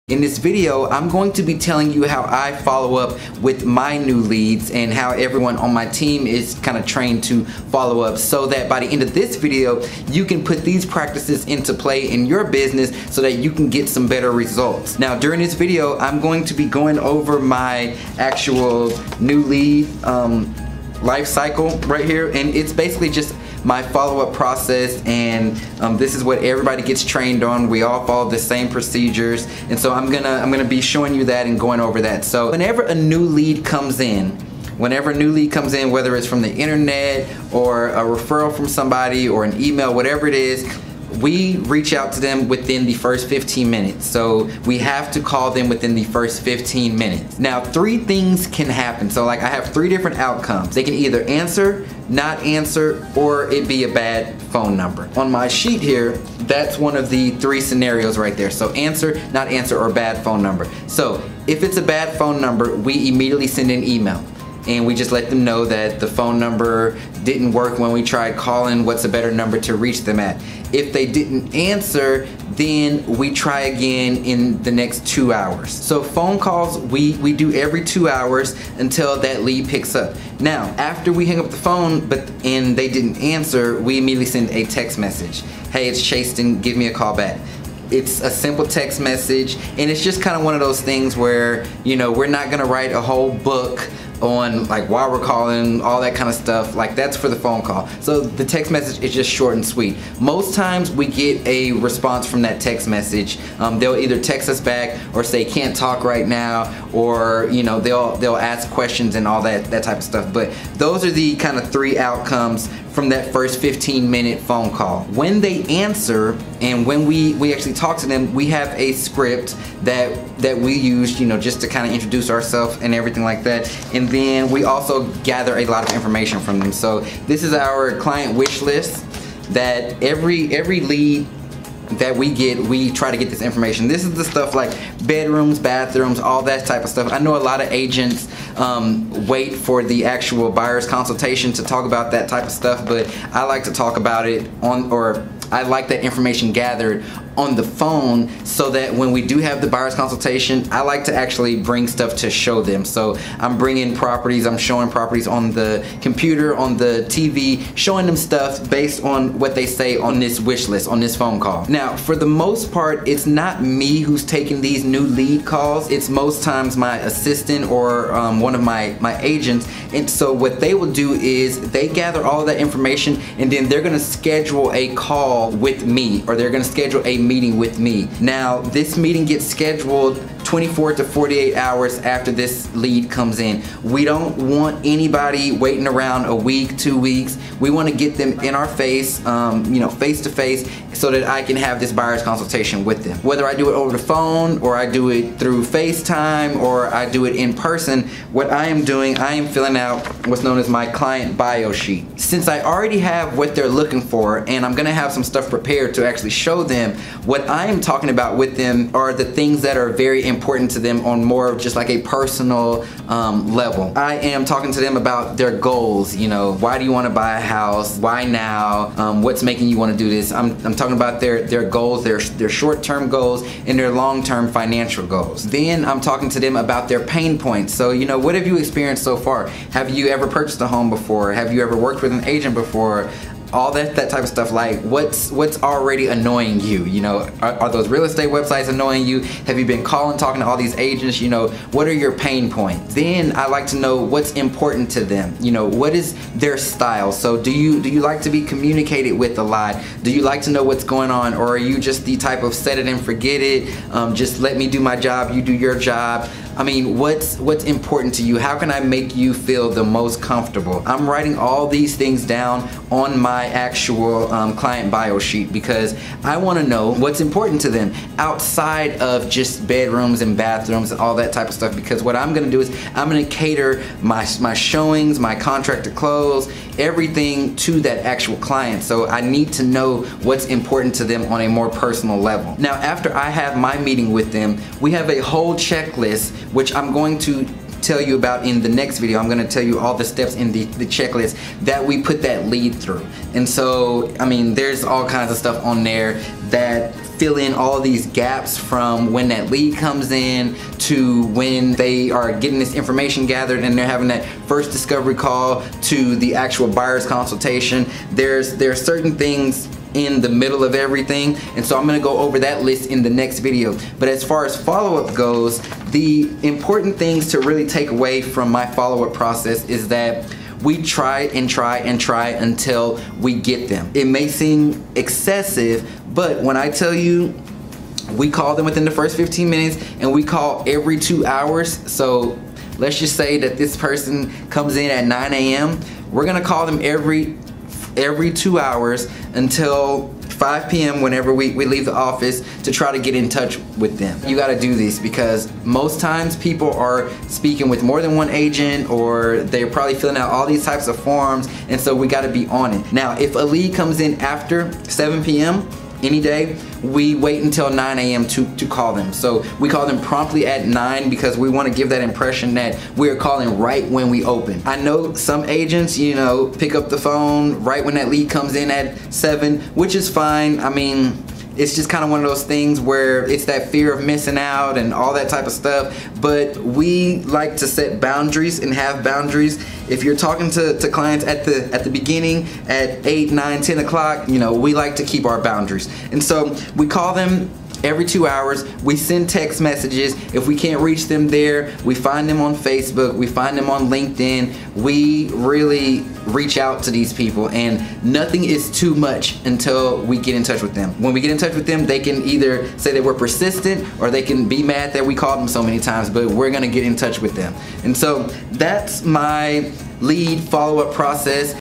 In this video, I'm going to be telling you how I follow up with my new leads and how everyone on my team is kind of trained to follow up, so that by the end of this video, you can put these practices into play in your business so that you can get some better results. Now, during this video, I'm going to be going over my actual new lead life cycle right here, and it's basically just my follow-up process, and this is what everybody gets trained on. We all follow the same procedures, and so I'm gonna be showing you that and going over that. So whenever a new lead comes in, whether it's from the internet or a referral from somebody or an email, whatever it is, we reach out to them within the first 15 minutes. So we have to call them within the first 15 minutes. Now, 3 things can happen. So like, I have 3 different outcomes. They can either answer, not answer, or it be a bad phone number. On my sheet here, that's one of the 3 scenarios right there. So answer, not answer, or bad phone number. So if it's a bad phone number, we immediately send an email. And we just let them know that the phone number didn't work when we tried calling, what's a better number to reach them at. If they didn't answer, then we try again in the next 2 hours. So phone calls, we do every 2 hours until that lead picks up. Now, after we hang up the phone and they didn't answer, we immediately send a text message. Hey, it's Chaston, give me a call back. It's a simple text message, and it's just kind of one of those things where, you know, we're not gonna write a whole book on like why we're calling, all that kind of stuff. Like, that's for the phone call. So the text message is just short and sweet. Most times we get a response from that text message. They'll either text us back or say can't talk right now, or you know, they'll ask questions and all that type of stuff. But those are the kind of 3 outcomes from that first 15-minute phone call. When they answer and when we actually talk to them, we have a script that we use, you know, just to kind of introduce ourselves and everything like that. And then we also gather a lot of information from them. So this is our client wish list that every lead that we get, we try to get this information. This is the stuff like bedrooms, bathrooms, all that type of stuff. I know a lot of agents wait for the actual buyer's consultation to talk about that type of stuff, but I like to talk about it I like that information gathered on the phone, so that when we do have the buyer's consultation, I like to actually bring stuff to show them. So I'm bringing properties, I'm showing properties on the computer, on the TV, showing them stuff based on what they say on this wish list, on this phone call. Now, for the most part, it's not me who's taking these new lead calls. It's most times my assistant or one of my agents. And so what they will do is they gather all of that information, and then they're gonna schedule a call with me, or they're gonna schedule a meeting with me. Now, this meeting gets scheduled 24 to 48 hours after this lead comes in. We don't want anybody waiting around a week, 2 weeks. We want to get them in our face, you know, face to face, so that I can have this buyer's consultation with them. Whether I do it over the phone, or I do it through FaceTime, or I do it in person, what I am doing, I am filling out what's known as my client bio sheet. Since I already have what they're looking for, and I'm gonna have some stuff prepared to actually show them, what I am talking about with them are the things that are very important to them on more of just like a personal level. I am talking to them about their goals. You know, why do you want to buy a house? Why now? What's making you want to do this? I'm talking about their goals, their short-term goals, and their long-term financial goals. Then I'm talking to them about their pain points. So, you know, what have you experienced so far? Have you ever purchased a home before? Have you ever worked with an agent before? All that type of stuff. Like, what's already annoying you? You know, are those real estate websites annoying you? Have you been talking to all these agents? You know, what are your pain points? Then I like to know what's important to them. You know, what is their style? So do you like to be communicated with a lot? Do you like to know what's going on, or are you just the type of set it and forget it? Just let me do my job, you do your job. I mean, what's important to you? How can I make you feel the most comfortable? I'm writing all these things down on my actual client bio sheet, because I want to know what's important to them outside of just bedrooms and bathrooms and all that type of stuff. Because what I'm going to do is I'm going to cater my showings, my contract to close, everything to that actual client. So I need to know what's important to them on a more personal level. Now, after I have my meeting with them, we have a whole checklist, which I'm going to tell you about in the next video. I'm going to tell you all the steps in the checklist that we put that lead through. And so, I mean, there's all kinds of stuff on there that fill in all these gaps from when that lead comes in to when they are getting this information gathered and they're having that first discovery call to the actual buyer's consultation. There are certain things in the middle of everything, and so I'm gonna go over that list in the next video. But as far as follow-up goes, the important things to really take away from my follow-up process is that we try and try and try until we get them. It may seem excessive, but when I tell you we call them within the first 15 minutes and we call every 2 hours, so let's just say that this person comes in at 9 a.m. We're gonna call them every 2 hours until 5 p.m. whenever we leave the office to try to get in touch with them. You gotta do this because most times people are speaking with more than one agent, or they're probably filling out all these types of forms, and so we gotta be on it. Now, if a lead comes in after 7 p.m. any day, we wait until 9 a.m. to call them. So we call them promptly at 9 because we want to give that impression that we're calling right when we open. I know some agents, you know, pick up the phone right when that lead comes in at 7, which is fine. I mean, it's just kind of one of those things where it's that fear of missing out and all that type of stuff. But we like to set boundaries and have boundaries. If you're talking to clients at the beginning at 8, 9, 10 o'clock, you know, we like to keep our boundaries. And so we call them every 2 hours. We send text messages. If we can't reach them there, we find them on Facebook, we find them on LinkedIn. We really reach out to these people, and nothing is too much until we get in touch with them. When we get in touch with them, they can either say that we're persistent or they can be mad that we called them so many times, but we're gonna get in touch with them. And so that's my lead follow-up process.